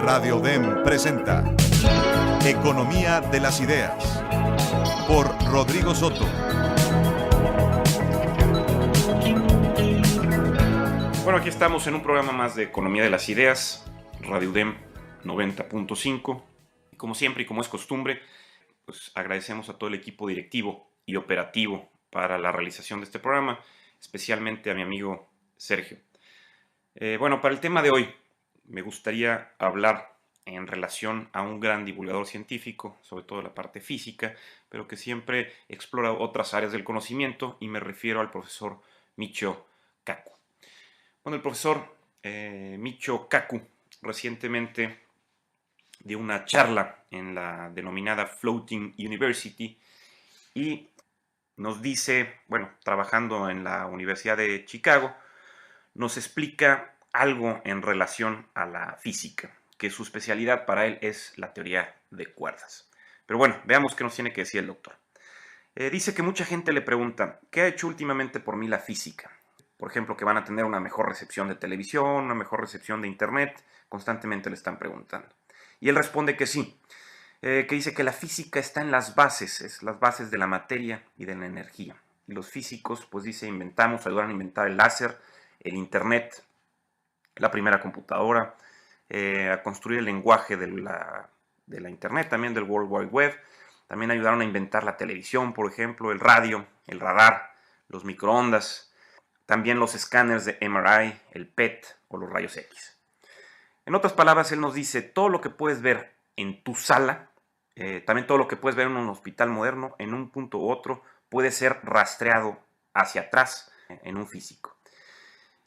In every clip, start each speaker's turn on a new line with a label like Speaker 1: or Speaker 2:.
Speaker 1: Radio DEM presenta Economía de las Ideas por Rodrigo Soto.
Speaker 2: Bueno, aquí estamos en un programa más de Economía de las Ideas, Radio DEM 90.5. Y como siempre y como es costumbre, pues agradecemos a todo el equipo directivo y operativo para la realización de este programa, especialmente a mi amigo Sergio. Bueno, para el tema de hoy me gustaría hablar en relación a un gran divulgador científico, sobre todo la parte física, pero que siempre explora otras áreas del conocimiento, y me refiero al profesor Michio Kaku. Bueno, el profesor Michio Kaku recientemente dio una charla en la denominada Floating University y nos dice, bueno, trabajando en la Universidad de Chicago, nos explica algo en relación a la física, que su especialidad para él es la teoría de cuerdas. Pero bueno, veamos qué nos tiene que decir el doctor. Dice que mucha gente le pregunta, ¿qué ha hecho últimamente por mí la física? Por ejemplo, que van a tener una mejor recepción de televisión, una mejor recepción de internet, constantemente le están preguntando. Y él responde que sí, que dice que la física está en las bases de la materia y de la energía. Y los físicos, pues dice, ayudaron a inventar el láser, el internet, la primera computadora, a construir el lenguaje de la internet, también del World Wide Web. También ayudaron a inventar la televisión, por ejemplo, el radio, el radar, los microondas, también los escáneres de MRI, el PET o los rayos X. En otras palabras, él nos dice, todo lo que puedes ver en tu sala, también todo lo que puedes ver en un hospital moderno, en un punto u otro, puede ser rastreado hacia atrás en un físico.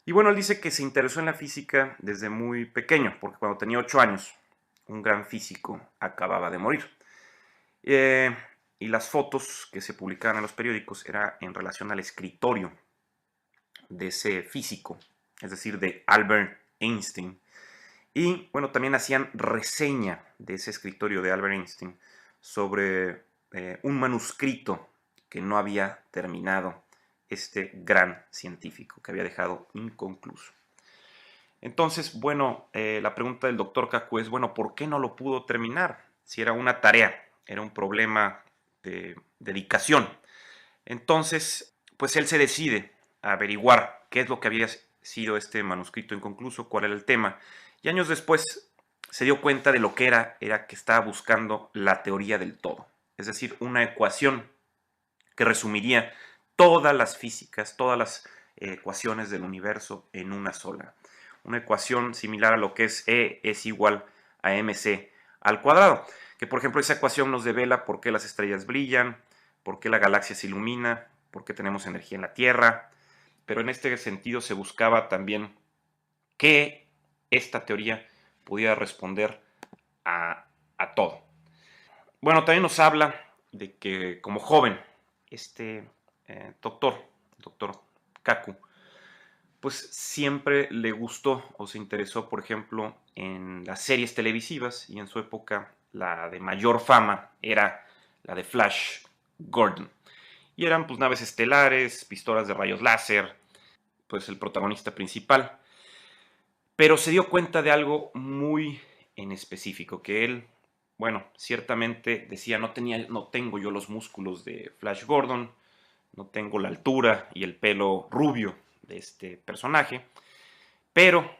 Speaker 2: Y bueno, él dice que se interesó en la física desde muy pequeño, porque cuando tenía 8 años, un gran físico acababa de morir. Y las fotos que se publicaban en los periódicos eran en relación al escritorio de ese físico, es decir, de Albert Einstein. Y bueno, también hacían reseña de ese escritorio de Albert Einstein sobre un manuscrito que no había terminado este gran científico, que había dejado inconcluso. Entonces, bueno, la pregunta del doctor Kaku es, bueno, ¿por qué no lo pudo terminar? Si era una tarea, era un problema de dedicación. Entonces, pues él se decide a averiguar qué es lo que había sido este manuscrito inconcluso, cuál era el tema. Y años después se dio cuenta de lo que era que estaba buscando la teoría del todo. Es decir, una ecuación que resumiría todas las físicas, todas las ecuaciones del universo en una sola. Una ecuación similar a lo que es E es igual a mc al cuadrado. Que por ejemplo esa ecuación nos devela por qué las estrellas brillan, por qué la galaxia se ilumina, por qué tenemos energía en la Tierra. Pero en este sentido se buscaba también que esta teoría pudiera responder a todo. Bueno, también nos habla de que como joven, este doctor Kaku, pues siempre le gustó o se interesó, por ejemplo, en las series televisivas, y en su época la de mayor fama era la de Flash Gordon. Y eran pues naves estelares, pistolas de rayos láser, pues el protagonista principal. Pero se dio cuenta de algo muy en específico, que él, bueno, ciertamente decía, no tengo yo los músculos de Flash Gordon, no tengo la altura y el pelo rubio de este personaje, pero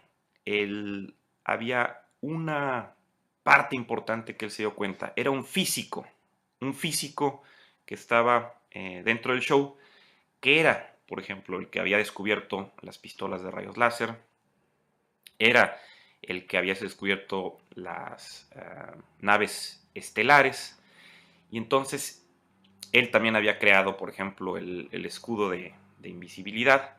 Speaker 2: había una parte importante que él se dio cuenta, era un físico que estaba dentro del show, que era, por ejemplo, el que había descubierto las pistolas de rayos láser, era el que había descubierto las naves estelares, y entonces él también había creado, por ejemplo, el escudo de invisibilidad.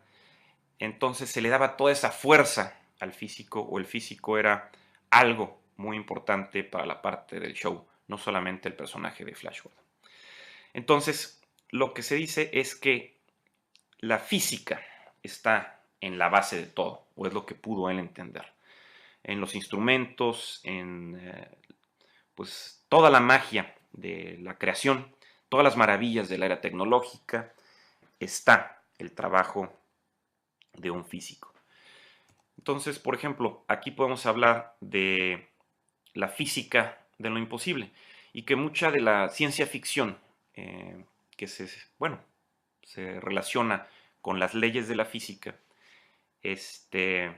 Speaker 2: Entonces se le daba toda esa fuerza al físico, o el físico era algo muy importante para la parte del show, no solamente el personaje de Flash Gordon. Entonces, lo que se dice es que la física está en la base de todo, o es lo que pudo él entender. En los instrumentos, en pues toda la magia de la creación, todas las maravillas de la era tecnológica, está el trabajo de un físico. Entonces, por ejemplo, aquí podemos hablar de la física de lo imposible y que mucha de la ciencia ficción que bueno, se relaciona con las leyes de la física, este,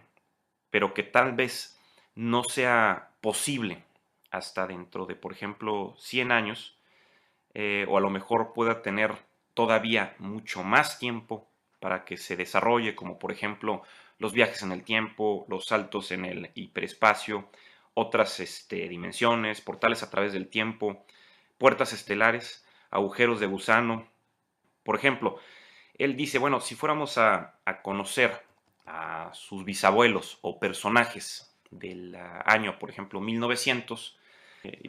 Speaker 2: pero que tal vez no sea posible hasta dentro de, por ejemplo, 100 años, o a lo mejor pueda tener todavía mucho más tiempo para que se desarrolle, como por ejemplo los viajes en el tiempo, los saltos en el hiperespacio, otras dimensiones, portales a través del tiempo, puertas estelares, agujeros de gusano. Por ejemplo, él dice, bueno, si fuéramos a conocer a sus bisabuelos o personajes del año, por ejemplo, 1900,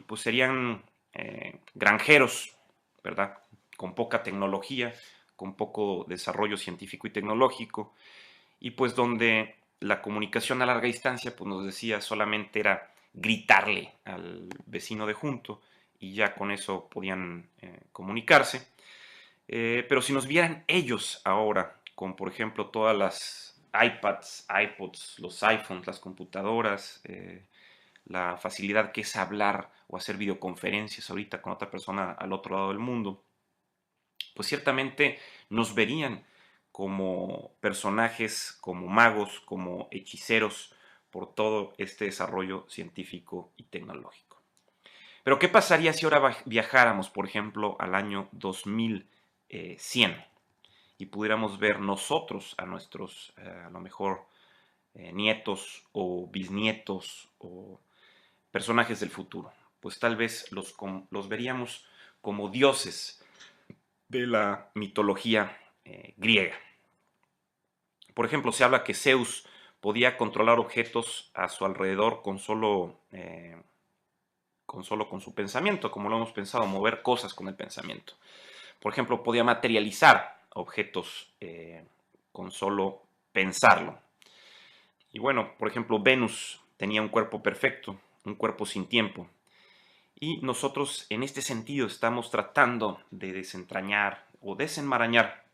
Speaker 2: pues serían granjeros, ¿verdad? Con poca tecnología, con poco desarrollo científico y tecnológico, y pues donde la comunicación a larga distancia, pues nos decía, solamente era gritarle al vecino de junto y ya con eso podían comunicarse. Pero si nos vieran ellos ahora, con por ejemplo todas las iPads, iPods, los iPhones, las computadoras, la facilidad que es hablar o hacer videoconferencias ahorita con otra persona al otro lado del mundo, pues ciertamente nos verían como personajes, como magos, como hechiceros por todo este desarrollo científico y tecnológico. Pero ¿qué pasaría si ahora viajáramos, por ejemplo, al año 2100 y pudiéramos ver nosotros a nuestros, a lo mejor, nietos o bisnietos o personajes del futuro? Pues tal vez los veríamos como dioses de la mitología griega. Por ejemplo, se habla que Zeus podía controlar objetos a su alrededor con su pensamiento, como lo hemos pensado, mover cosas con el pensamiento. Por ejemplo, podía materializar objetos con solo pensarlo. Y bueno, por ejemplo, Venus tenía un cuerpo perfecto, un cuerpo sin tiempo. Y nosotros en este sentido estamos tratando de desentrañar o desenmarañar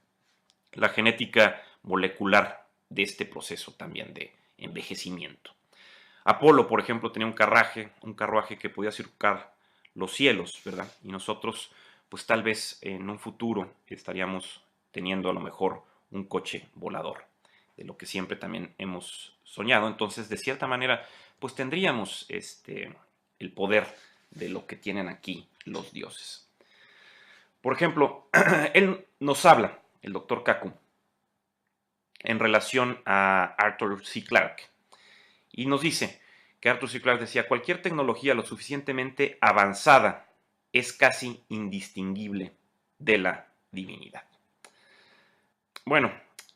Speaker 2: la genética molecular de este proceso también de envejecimiento. Apolo, por ejemplo, tenía un carruaje que podía surcar los cielos, ¿verdad? Y nosotros, pues tal vez en un futuro estaríamos teniendo a lo mejor un coche volador, de lo que siempre también hemos soñado. Entonces, de cierta manera, pues tendríamos el poder de lo que tienen aquí los dioses. Por ejemplo, él nos habla, el doctor Kaku, en relación a Arthur C. Clarke, y nos dice que Arthur C. Clarke decía, cualquier tecnología lo suficientemente avanzada es casi indistinguible de la divinidad. Bueno,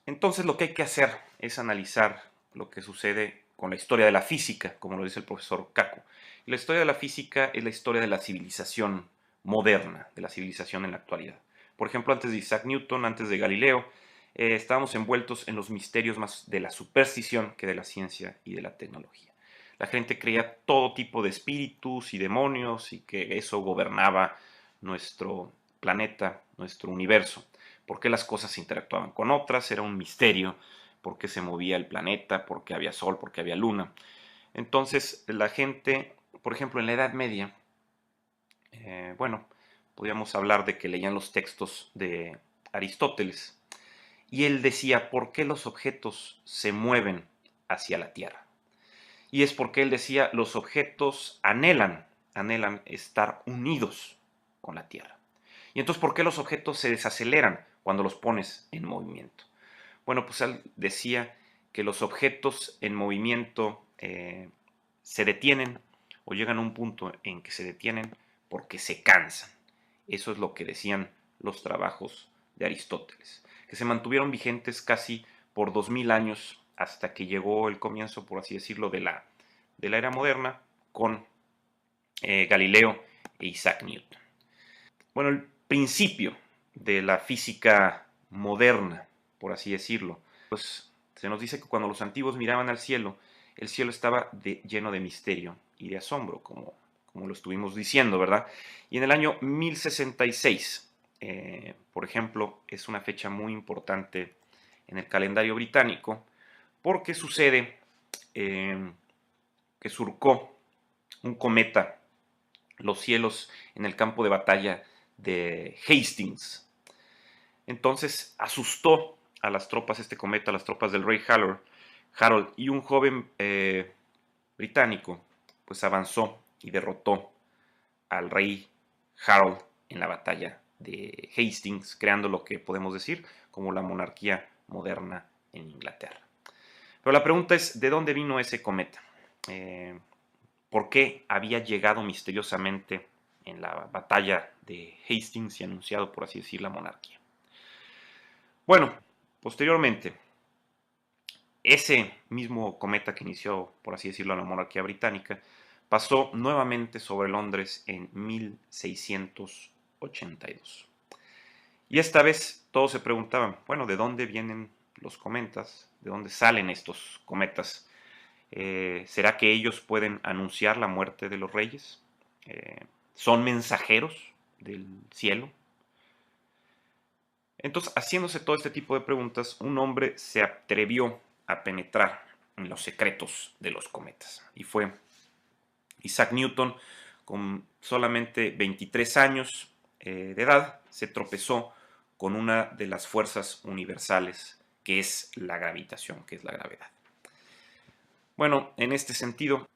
Speaker 2: entonces lo que hay que hacer es analizar lo que sucede con la historia de la física, como lo dice el profesor Kaku. La historia de la física es la historia de la civilización moderna, de la civilización en la actualidad. Por ejemplo, antes de Isaac Newton, antes de Galileo, estábamos envueltos en los misterios más de la superstición que de la ciencia y de la tecnología. La gente creía todo tipo de espíritus y demonios y que eso gobernaba nuestro planeta, nuestro universo. Por qué las cosas interactuaban con otras, era un misterio, por qué se movía el planeta, por qué había sol, por qué había luna. Entonces la gente, por ejemplo, en la Edad Media, bueno, podríamos hablar de que leían los textos de Aristóteles y él decía, ¿por qué los objetos se mueven hacia la Tierra? Y es porque él decía, los objetos anhelan estar unidos con la Tierra. Y entonces, ¿por qué los objetos se desaceleran cuando los pones en movimiento? Bueno, pues él decía que los objetos en movimiento se detienen o llegan a un punto en que se detienen porque se cansan. Eso es lo que decían los trabajos de Aristóteles, que se mantuvieron vigentes casi por 2000 años hasta que llegó el comienzo, por así decirlo, de la era moderna con Galileo e Isaac Newton. Bueno, el principio de la física moderna, por así decirlo, pues se nos dice que cuando los antiguos miraban al cielo, el cielo estaba lleno de misterio y de asombro, como lo estuvimos diciendo, ¿verdad? Y en el año 1066, por ejemplo, es una fecha muy importante en el calendario británico, porque sucede que surcó un cometa los cielos en el campo de batalla de Hastings. Entonces asustó a las tropas, este cometa, a las tropas del rey Harold, y un joven británico pues avanzó y derrotó al rey Harold en la batalla de Hastings, creando lo que podemos decir como la monarquía moderna en Inglaterra. Pero la pregunta es, ¿de dónde vino ese cometa? ¿Por qué había llegado misteriosamente en la batalla de Hastings y anunciado, por así decir, la monarquía? Bueno, posteriormente, ese mismo cometa que inició, por así decirlo, la monarquía británica, pasó nuevamente sobre Londres en 1682. Y esta vez todos se preguntaban, bueno, ¿de dónde vienen los cometas? ¿De dónde salen estos cometas? ¿Será que ellos pueden anunciar la muerte de los reyes? ¿Son mensajeros del cielo? Entonces, haciéndose todo este tipo de preguntas, un hombre se atrevió a penetrar en los secretos de los cometas. Y fue Isaac Newton, con solamente 23 años de edad, se tropezó con una de las fuerzas universales, que es la gravitación, que es la gravedad. Bueno, en este sentido,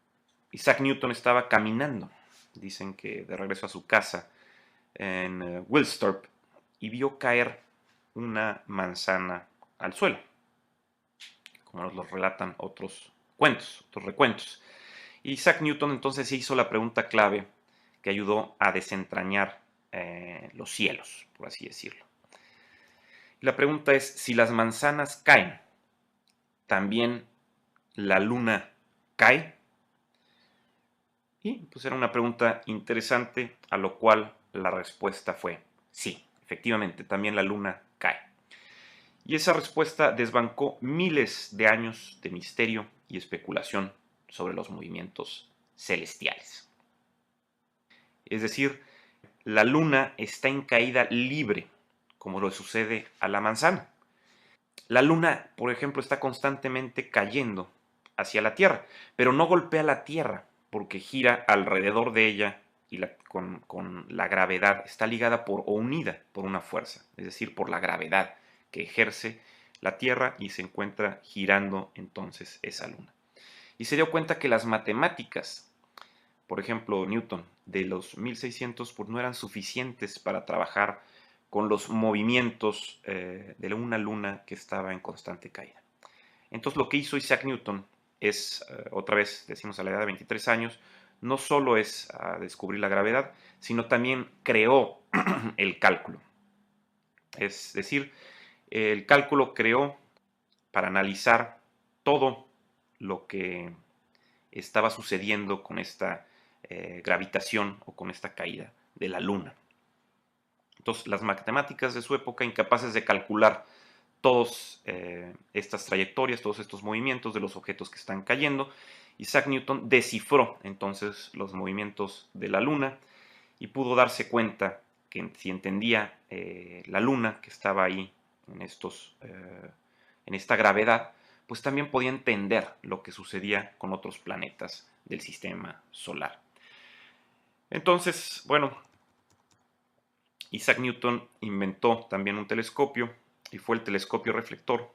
Speaker 2: Isaac Newton estaba caminando, dicen que de regreso a su casa en Wilstorp, y vio caer una manzana al suelo, como nos lo relatan otros cuentos, otros recuentos. Isaac Newton entonces se hizo la pregunta clave que ayudó a desentrañar los cielos, por así decirlo. Y la pregunta es, si las manzanas caen, ¿también la luna cae? Y pues era una pregunta interesante, a lo cual la respuesta fue sí, efectivamente, también la luna cae. Y esa respuesta desbancó miles de años de misterio y especulación sobre los movimientos celestiales. Es decir, la luna está en caída libre, como lo sucede a la manzana. La luna, por ejemplo, está constantemente cayendo hacia la Tierra, pero no golpea la Tierra porque gira alrededor de ella y con la gravedad está ligada o unida por una fuerza, es decir, por la gravedad que ejerce la Tierra y se encuentra girando entonces esa luna. Y se dio cuenta que las matemáticas, por ejemplo, Newton, de los 1600, pues no eran suficientes para trabajar con los movimientos de una luna que estaba en constante caída. Entonces lo que hizo Isaac Newton es, otra vez decimos a la edad de 23 años, no solo es descubrir la gravedad, sino también creó el cálculo. Es decir, el cálculo creó para analizar todo lo que estaba sucediendo con esta gravitación o con esta caída de la luna. Entonces, las matemáticas de su época, incapaces de calcular todas estas trayectorias, todos estos movimientos de los objetos que están cayendo, Isaac Newton descifró entonces los movimientos de la luna y pudo darse cuenta que si entendía la luna que estaba ahí en esta gravedad, pues también podía entender lo que sucedía con otros planetas del sistema solar. Entonces, bueno, Isaac Newton inventó también un telescopio y fue el telescopio reflector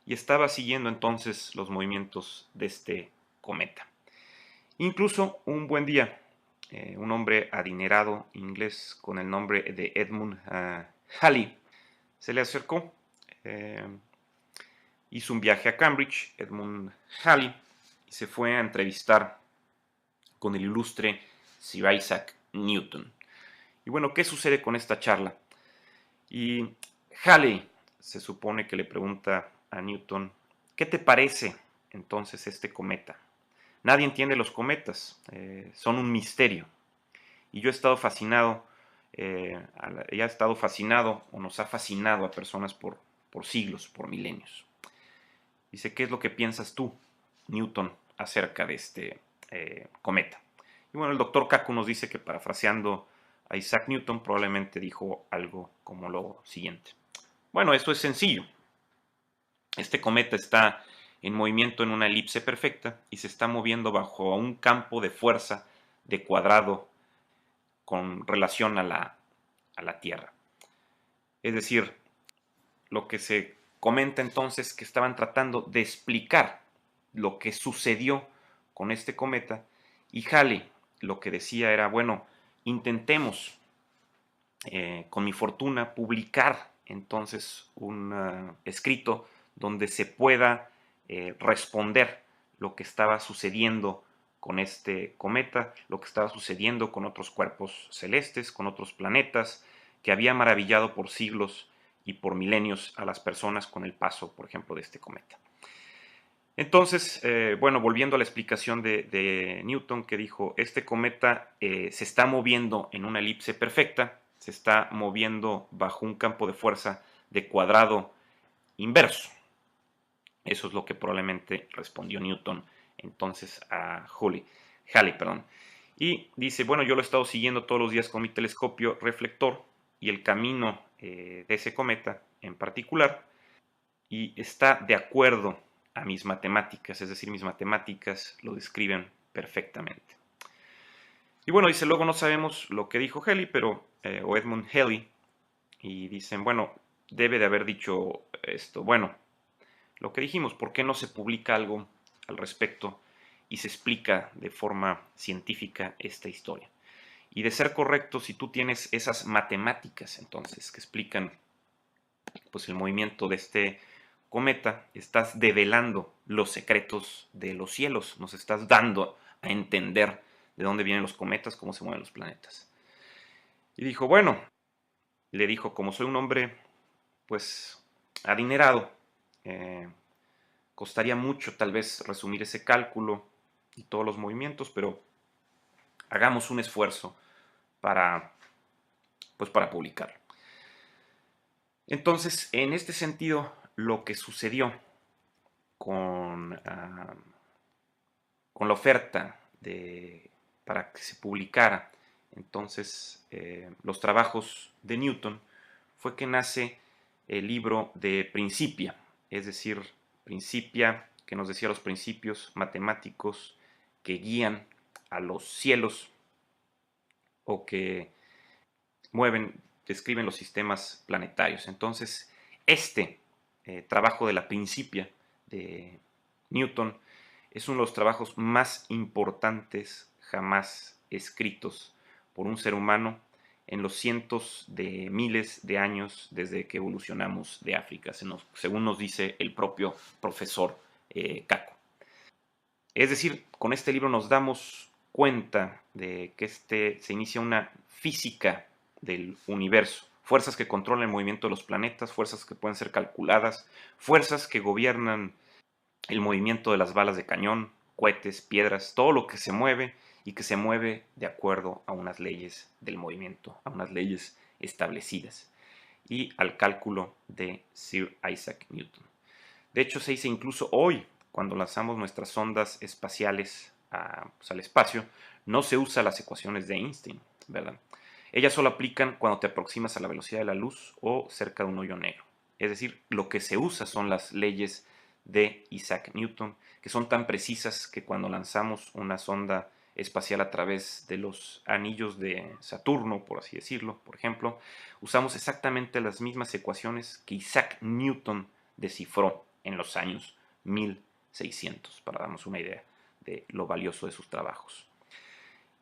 Speaker 2: y estaba siguiendo entonces los movimientos de este cometa. Incluso un buen día, un hombre adinerado inglés con el nombre de Edmund Halley se le acercó, hizo un viaje a Cambridge, Edmund Halley, y se fue a entrevistar con el ilustre Sir Isaac Newton. Y bueno, ¿qué sucede con esta charla? Y Halley se supone que le pregunta a Newton, ¿qué te parece entonces este cometa? Nadie entiende los cometas, son un misterio. Y yo he estado fascinado, o nos ha fascinado a personas por siglos, por milenios. Dice, ¿qué es lo que piensas tú, Newton, acerca de este cometa? Y bueno, el doctor Kaku nos dice que, parafraseando a Isaac Newton, probablemente dijo algo como lo siguiente. Bueno, esto es sencillo. Este cometa está en movimiento en una elipse perfecta y se está moviendo bajo un campo de fuerza de cuadrado con relación a la Tierra. Es decir, lo que se comenta entonces que estaban tratando de explicar lo que sucedió con este cometa, y Halley lo que decía era, bueno, intentemos con mi fortuna publicar entonces un escrito donde se pueda responder lo que estaba sucediendo con este cometa, lo que estaba sucediendo con otros cuerpos celestes, con otros planetas, que había maravillado por siglos y por milenios a las personas con el paso, por ejemplo, de este cometa. Entonces, bueno, volviendo a la explicación de Newton, que dijo, este cometa se está moviendo en una elipse perfecta, se está moviendo bajo un campo de fuerza de cuadrado inverso. Eso es lo que probablemente respondió Newton entonces a Halley. Y dice, bueno, yo lo he estado siguiendo todos los días con mi telescopio reflector y el camino de ese cometa en particular, y está de acuerdo a mis matemáticas, es decir, mis matemáticas lo describen perfectamente. Y bueno, dice, luego no sabemos lo que dijo Halley, o Edmund Halley, y dicen, bueno, debe de haber dicho esto. Bueno, lo que dijimos, ¿por qué no se publica algo al respecto y se explica de forma científica esta historia? Y de ser correcto, si tú tienes esas matemáticas entonces que explican pues el movimiento de este cometa, estás develando los secretos de los cielos, nos estás dando a entender de dónde vienen los cometas, cómo se mueven los planetas. Y dijo, bueno, le dijo, como soy un hombre pues adinerado, costaría mucho tal vez resumir ese cálculo y todos los movimientos, pero hagamos un esfuerzo para publicarlo. Entonces, en este sentido, lo que sucedió con la oferta para que se publicara entonces los trabajos de Newton fue que nace el libro de Principia, es decir, Principia, que nos decía los principios matemáticos que guían a los cielos o que describen los sistemas planetarios. Entonces, este trabajo de la Principia de Newton es uno de los trabajos más importantes jamás escritos por un ser humano en los cientos de miles de años desde que evolucionamos de África, según nos dice el propio profesor Kaku. Es decir, con este libro nos damos cuenta de que se inicia una física del universo, fuerzas que controlan el movimiento de los planetas, fuerzas que pueden ser calculadas, fuerzas que gobiernan el movimiento de las balas de cañón, cohetes, piedras, todo lo que se mueve y que se mueve de acuerdo a unas leyes del movimiento, a unas leyes establecidas y al cálculo de Sir Isaac Newton. De hecho, se dice incluso hoy, cuando lanzamos nuestras sondas espaciales al espacio, no se usan las ecuaciones de Einstein, ¿verdad? Ellas solo aplican cuando te aproximas a la velocidad de la luz o cerca de un hoyo negro. Es decir, lo que se usa son las leyes de Isaac Newton, que son tan precisas que cuando lanzamos una sonda espacial a través de los anillos de Saturno, por así decirlo, por ejemplo, usamos exactamente las mismas ecuaciones que Isaac Newton descifró en los años 1600, para darnos una idea de lo valioso de sus trabajos.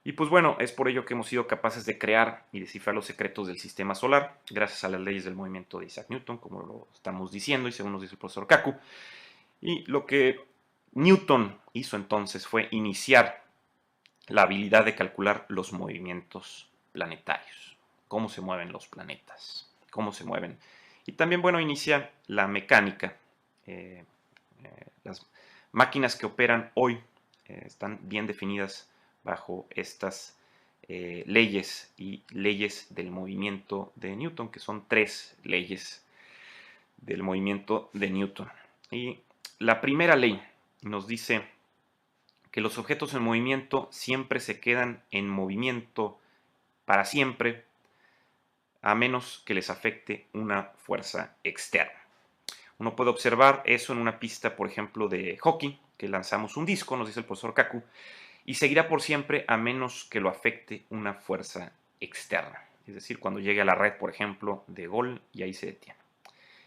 Speaker 2: Y pues bueno, es por ello que hemos sido capaces de crear y descifrar los secretos del sistema solar, gracias a las leyes del movimiento de Isaac Newton, como lo estamos diciendo y según nos dice el profesor Kaku. Y lo que Newton hizo entonces fue iniciar la habilidad de calcular los movimientos planetarios, cómo se mueven los planetas, cómo se mueven. Y también, bueno, inicia la mecánica. Las máquinas que operan hoy están bien definidas bajo estas leyes y leyes del movimiento de Newton, que son 3 leyes del movimiento de Newton. Y la primera ley nos dice que los objetos en movimiento siempre se quedan en movimiento para siempre, a menos que les afecte una fuerza externa. Uno puede observar eso en una pista, por ejemplo, de hockey, que lanzamos un disco, nos dice el profesor Kaku, y seguirá por siempre a menos que lo afecte una fuerza externa. Es decir, cuando llegue a la red, por ejemplo, de gol, y ahí se detiene.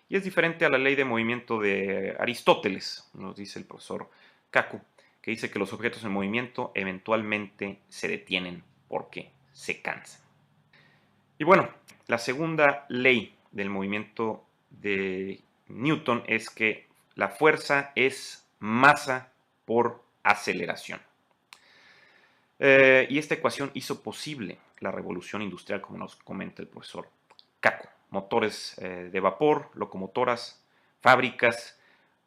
Speaker 2: Y es diferente a la ley de movimiento de Aristóteles, nos dice el profesor Kaku, que dice que los objetos en movimiento eventualmente se detienen porque se cansan. Y bueno, la segunda ley del movimiento de Newton es que la fuerza es masa por aceleración. Y esta ecuación hizo posible la revolución industrial, como nos comenta el profesor Kaku. Motores de vapor, locomotoras, fábricas,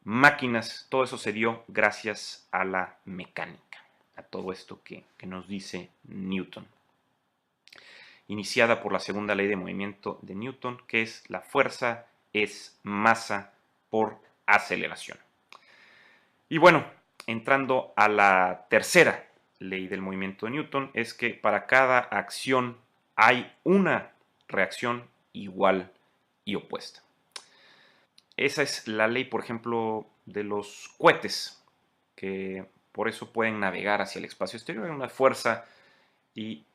Speaker 2: máquinas, todo eso se dio gracias a la mecánica, a todo esto que nos dice Newton. Iniciada por la segunda ley de movimiento de Newton, que es la fuerza es masa por aceleración. Y bueno, entrando a la tercera ley del movimiento de Newton, es que para cada acción hay una reacción igual y opuesta. Esa es la ley, por ejemplo, de los cohetes, que por eso pueden navegar hacia el espacio exterior. Hay una fuerza y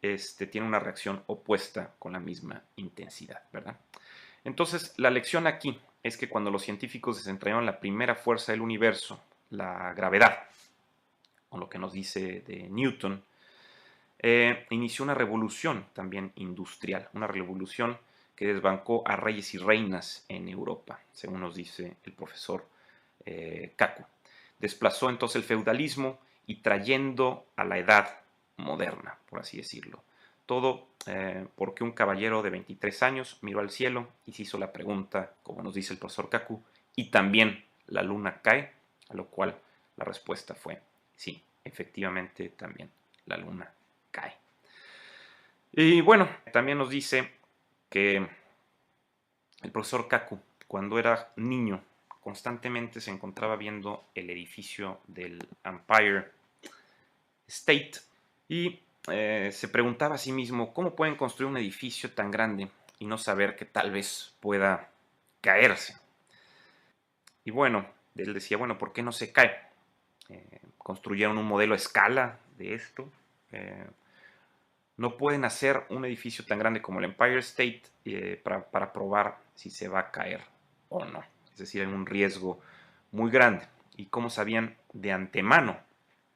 Speaker 2: tiene una reacción opuesta con la misma intensidad, ¿verdad? Entonces, la lección aquí es que cuando los científicos desentrañaron la primera fuerza del universo, la gravedad, con lo que nos dice de Newton, inició una revolución también industrial, una revolución que desbancó a reyes y reinas en Europa, según nos dice el profesor Kaku. Desplazó entonces el feudalismo y trayendo a la edad moderna, por así decirlo. Todo porque un caballero de 23 años miró al cielo y se hizo la pregunta, como nos dice el profesor Kaku, ¿y también la luna cae? A lo cual la respuesta fue sí, efectivamente también la luna cae. Y bueno, también nos dice que el profesor Kaku, cuando era niño, constantemente se encontraba viendo el edificio del Empire State y se preguntaba a sí mismo cómo pueden construir un edificio tan grande y no saber que tal vez pueda caerse. Y bueno, él decía, bueno, ¿por qué no se cae? Construyeron un modelo a escala de esto. No pueden hacer un edificio tan grande como el Empire State para probar si se va a caer o no. Es decir, hay un riesgo muy grande. ¿Y cómo sabían de antemano?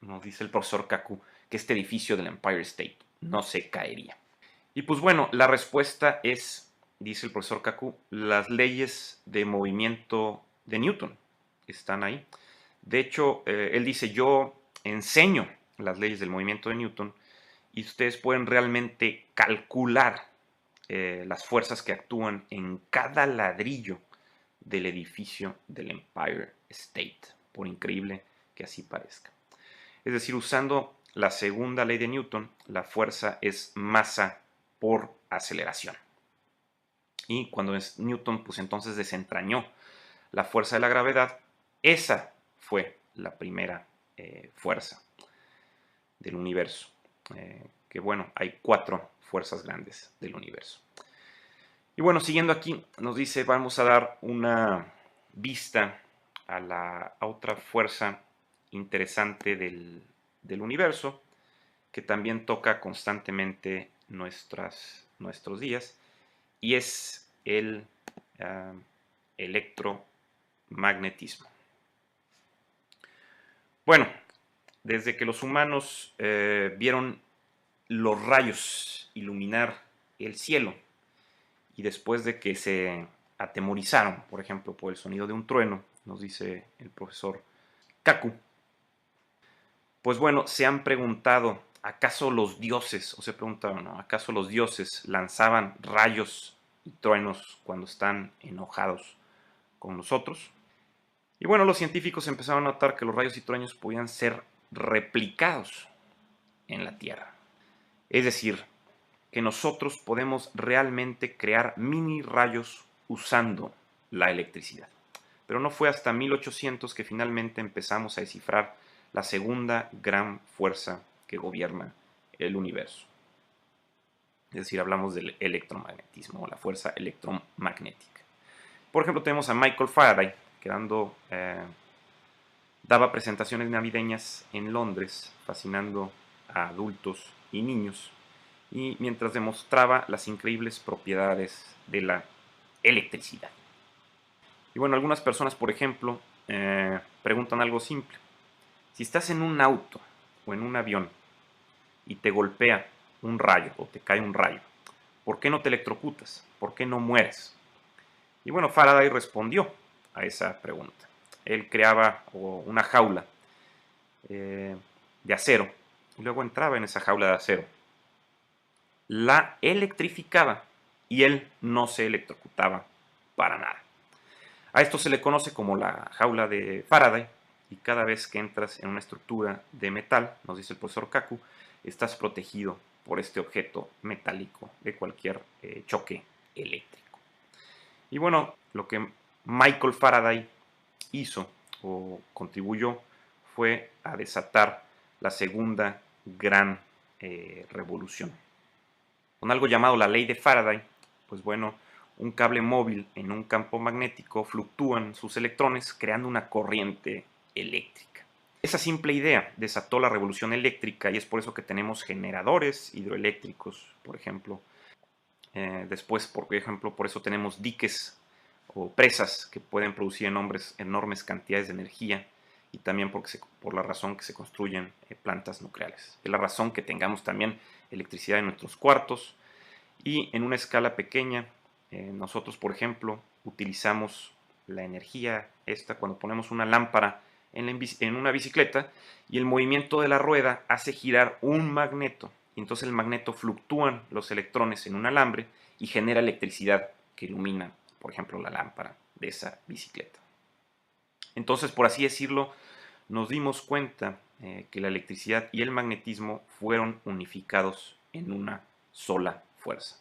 Speaker 2: Nos dice el profesor Kaku que este edificio del Empire State no se caería. Y pues bueno, la respuesta es, dice el profesor Kaku, las leyes de movimiento de Newton están ahí. De hecho, él dice, yo enseño las leyes del movimiento de Newton y ustedes pueden realmente calcular las fuerzas que actúan en cada ladrillo del edificio del Empire State, por increíble que así parezca. Es decir, usando la segunda ley de Newton, la fuerza es masa por aceleración. Y cuando Newton, pues entonces desentrañó la fuerza de la gravedad, esa fue la primera fuerza del universo. Que bueno, hay 4 fuerzas grandes del universo. Y bueno, siguiendo aquí, nos dice, vamos a dar una vista a otra fuerza interesante del universo, que también toca constantemente nuestros días, y es el electromagnetismo. Bueno, desde que los humanos vieron los rayos iluminar el cielo y después de que se atemorizaron, por ejemplo, por el sonido de un trueno, nos dice el profesor Kaku, pues bueno, se han preguntado, ¿acaso los dioses, o se preguntaron, ¿no? ¿Acaso los dioses lanzaban rayos y truenos cuando están enojados con nosotros? Y bueno, los científicos empezaron a notar que los rayos y truenos podían ser replicados en la Tierra. Es decir, que nosotros podemos realmente crear mini rayos usando la electricidad. Pero no fue hasta 1800 que finalmente empezamos a descifrar la segunda gran fuerza que gobierna el universo. Es decir, hablamos del electromagnetismo o la fuerza electromagnética. Por ejemplo, tenemos a Michael Faraday, daba presentaciones navideñas en Londres, fascinando a adultos y niños, y mientras demostraba las increíbles propiedades de la electricidad. Y bueno, algunas personas, por ejemplo, preguntan algo simple. Si estás en un auto o en un avión y te golpea un rayo o te cae un rayo, ¿por qué no te electrocutas? ¿Por qué no mueres? Y bueno, Faraday respondió a esa pregunta. Él creaba una jaula de acero y luego entraba en esa jaula de acero. La electrificaba y él no se electrocutaba para nada. A esto se le conoce como la jaula de Faraday, y cada vez que entras en una estructura de metal, nos dice el profesor Kaku, estás protegido por este objeto metálico de cualquier choque eléctrico. Y bueno, lo que Michael Faraday hizo o contribuyó fue a desatar la segunda gran revolución. Con algo llamado la ley de Faraday, pues bueno, un cable móvil en un campo magnético fluctúan sus electrones creando una corriente eléctrica. Esa simple idea desató la revolución eléctrica y es por eso que tenemos generadores hidroeléctricos, por ejemplo. Después, por ejemplo, por eso tenemos diques o presas que pueden producir enormes cantidades de energía, y también por la razón que se construyen plantas nucleares. Es la razón que tengamos también electricidad en nuestros cuartos, y en una escala pequeña, nosotros, por ejemplo, utilizamos la energía esta cuando ponemos una lámpara en una bicicleta y el movimiento de la rueda hace girar un magneto. Y entonces el magneto fluctúan los electrones en un alambre y genera electricidad que ilumina, por ejemplo, la lámpara de esa bicicleta. Entonces, por así decirlo, nos dimos cuenta que la electricidad y el magnetismo fueron unificados en una sola fuerza.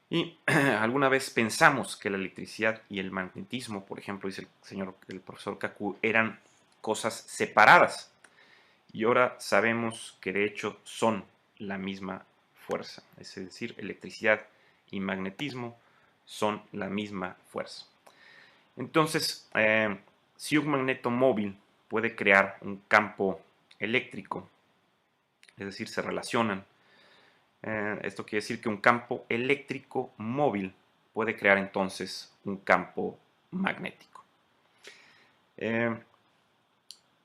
Speaker 2: Y alguna vez pensamos que la electricidad y el magnetismo, por ejemplo, dice el profesor Kaku, eran cosas separadas. Y ahora sabemos que de hecho son la misma fuerza. Es decir, electricidad y magnetismo son la misma fuerza. Entonces, si un magneto móvil puede crear un campo eléctrico, es decir, se relacionan, esto quiere decir que un campo eléctrico móvil puede crear entonces un campo magnético.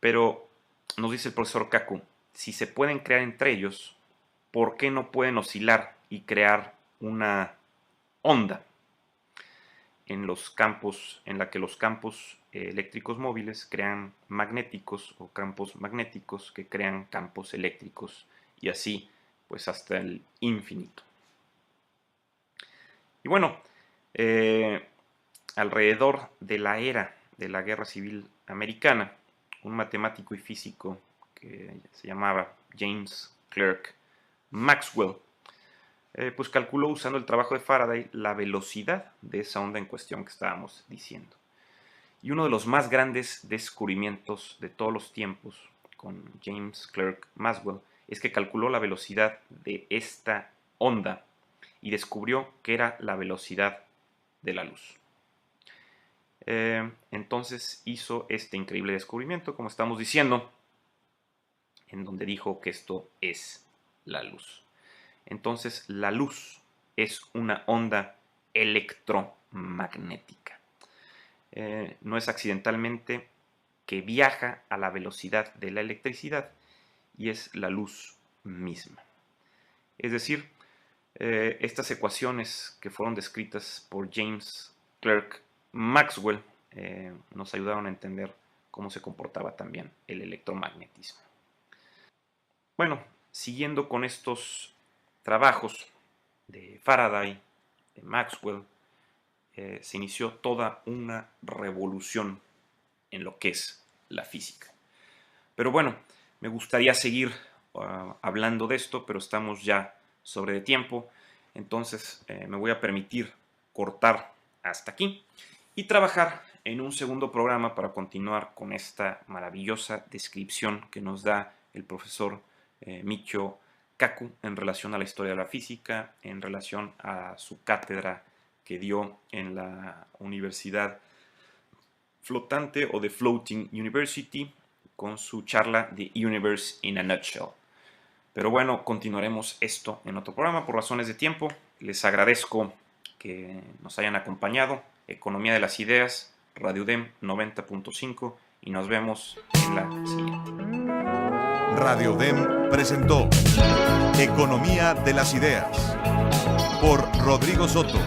Speaker 2: Pero nos dice el profesor Kaku, si se pueden crear entre ellos, ¿por qué no pueden oscilar y crear una onda en la que los campos eléctricos móviles crean magnéticos o campos magnéticos que crean campos eléctricos, y así pues hasta el infinito? Y bueno, alrededor de la era de la Guerra Civil Americana, un matemático y físico que se llamaba James Clerk Maxwell, pues calculó, usando el trabajo de Faraday, la velocidad de esa onda en cuestión que estábamos diciendo. Y uno de los más grandes descubrimientos de todos los tiempos con James Clerk Maxwell es que calculó la velocidad de esta onda y descubrió que era la velocidad de la luz. Entonces hizo este increíble descubrimiento, como estamos diciendo, en donde dijo que esto es la luz. Entonces la luz es una onda electromagnética. No es accidentalmente que viaja a la velocidad de la electricidad, y es la luz misma. Es decir, estas ecuaciones que fueron descritas por James Clerk Maxwell nos ayudaron a entender cómo se comportaba también el electromagnetismo. Bueno, siguiendo con estos trabajos de Faraday, de Maxwell, se inició toda una revolución en lo que es la física. Pero bueno, me gustaría seguir hablando de esto, pero estamos ya sobre de tiempo, entonces me voy a permitir cortar hasta aquí y trabajar en un segundo programa para continuar con esta maravillosa descripción que nos da el profesor Michio Kaku en relación a la historia de la física, en relación a su cátedra que dio en la Universidad flotante o The Floating University con su charla The Universe in a Nutshell. Pero bueno, continuaremos esto en otro programa por razones de tiempo. Les agradezco que nos hayan acompañado. Economía de las Ideas, Radio UDEM 90.5 y nos vemos en la siguiente.
Speaker 1: Radio UDEM presentó Economía de las Ideas por Rodrigo Soto.